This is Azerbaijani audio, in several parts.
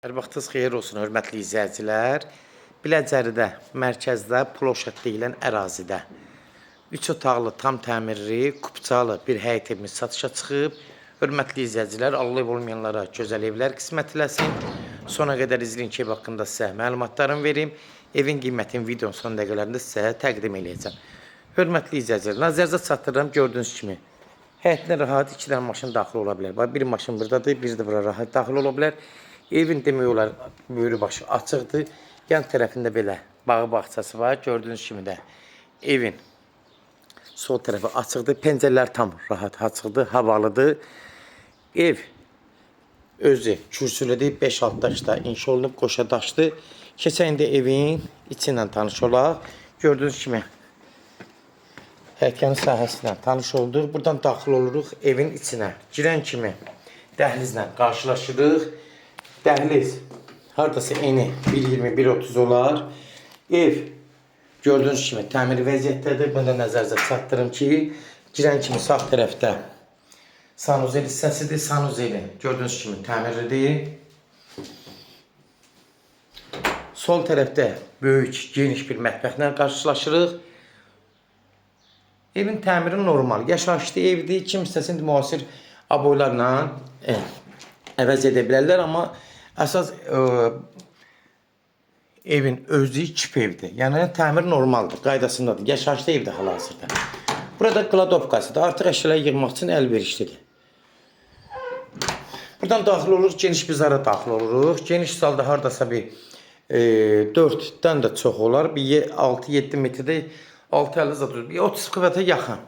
Hər vaxtınız xeyir olsun, hörmətli izləyicilər. Biləcəridə, mərkəzdə, Ploşad deyilən ərazidə 3 otaqlı, tam təmirli, kupçalı bir həyət evimiz satışa çıxıb. Hörmətli izləyicilər, Allah ev olmayanlara gözəl evlər qismət eləsin. Sona qədər izləyin ki, ev haqqında sizə məlumatlarımı verim. Evin qiymətini videonun son dəqiqələrində sizə təqdim edəcəm. Hörmətli izləyicilər, nəzərinizə çatdırıram, gördüyünüz kimi. Həyətinə rahat 2 dənə maşın daxil ola bilər. Bir maşın buradadır, bir də bura rahat daxil ola bilər. Evin demək olar böyrü başı açıqdır. Yan tərəfində belə bağı bağçası var. Gördüyünüz kimi də evin sol tərəfi açıqdır. Pəncərələr tam rahat açıqdır, havalıdır. Ev özü kürsülüdür. 5-6 daşda inşa olunub, qoşa daşdır. Keçən də evin içi ilə tanış olaq. Gördüyünüz kimi həyətin sahəsindən tanış olduq. Buradan daxil oluruq evin içinə. Girən kimi dəhlizlə qarşılaşırıq. Dəhliz haradasa eni 1.20-1.30 olar. Ev gördüyünüz kimi təmir vəziyyətdədir. Bunu da nəzərinizə çatdırım ki, girən kimi sağ tərəfdə sanuzel hissəsidir. Sanuzeli gördüyünüz kimi təmirlidir. Sol tərəfdə böyük, geniş bir mətbəxlə qarşılaşırıq. Evin təmiri normal, yaşayışlı evdir. Kim istəsin müasir aboylarla əvəz edə bilərlər, amma əsas evin özü kip evdir. Yəni təmir normaldır, qaydasındadır. Yaşayışlı evdir hal-hazırda. Burada kladovkasıdır. Artıq əşyalar yığmaq üçün əlverişlidir. Buradan daxil oluruq, geniş bir zara daxil oluruq. Geniş zalda haradasa bir 4-dən də çox olar. Bir 6-7 metrdə 6-50 zat bir 30 kvadratə yaxın.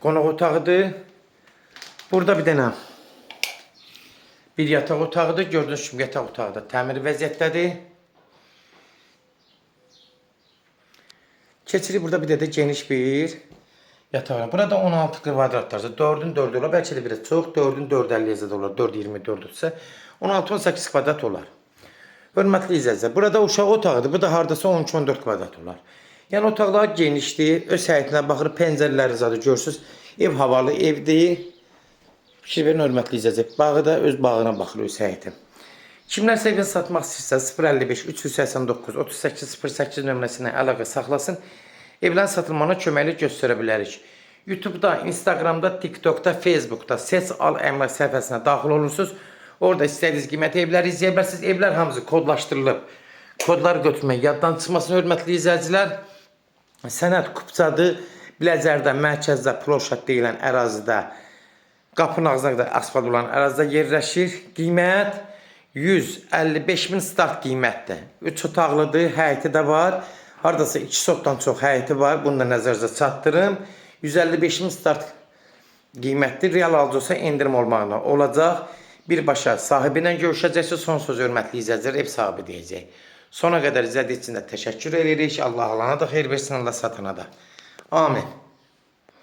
Qonaq otağıdır. Burada bir dənə bir yataq otağıdır. Gördüyünüz kimi yataq otağı da təmir vəziyyətdədir. Keçirik burada bir də geniş bir yataq var. Burada 16 kvadratlardır. 4'ün 4'ü olar. Bəlkə də biraz çox. 4'ün 4.50 də olar. 4.24-dürsə 16-18 kvadrat olar. Hörmətli izləyicilər, burada uşaq otağıdır. Bu da hardasa 13-14 kvadrat olar. Yəni otaqlar genişdir. Öz həyətinə baxır, pəncərələri zadı görürsünüz. Ev havalı evdir. Fikir verin, hörmətli izləyicilər. Bağı da öz bağına baxır, öz həyətin. Kimlərsə evini satmaq istəyirsə 055 389 3808 nömrəsinə əlaqə saxlasın. Evlərin satılmağına köməklik göstərə bilərik. YouTube'da, Instagram'da, TikTok'da, Facebook'da Ses Al Əmlak səhifəsinə daxil olursunuz. Orada istədiyiniz qiymətli evləri izləyə bilərsiniz. Evlər hamısı kodlaşdırılıb. Kodlar götürmək yaddan çıxmasın, hörmətli izləyicilər. Sənət kupçadır. Biləcərdə, mərkəzdə, Ploşad deyilən ərazidə, qapının ağzına qədər asfalt olan ərazidə yerləşir. Qiymət 155.000 start qiymətdir. 3 otaqlıdır, həyəti də var. Haradasa 2 sotdan çox həyəti var. Bunu da nəzərinizə çatdırım. 155.000 start qiymətdir. Real alıcı olsa endirim olmağına olacaq. Birbaşa sahibi ilə görüşəcəksiniz. Son söz hörmətli izləyicilər, ev sahibi deyəcək. Sona qədər izlədiyi üçün də təşəkkür edirik. Allah alana da xeyir versin, Allah satana da. Amin.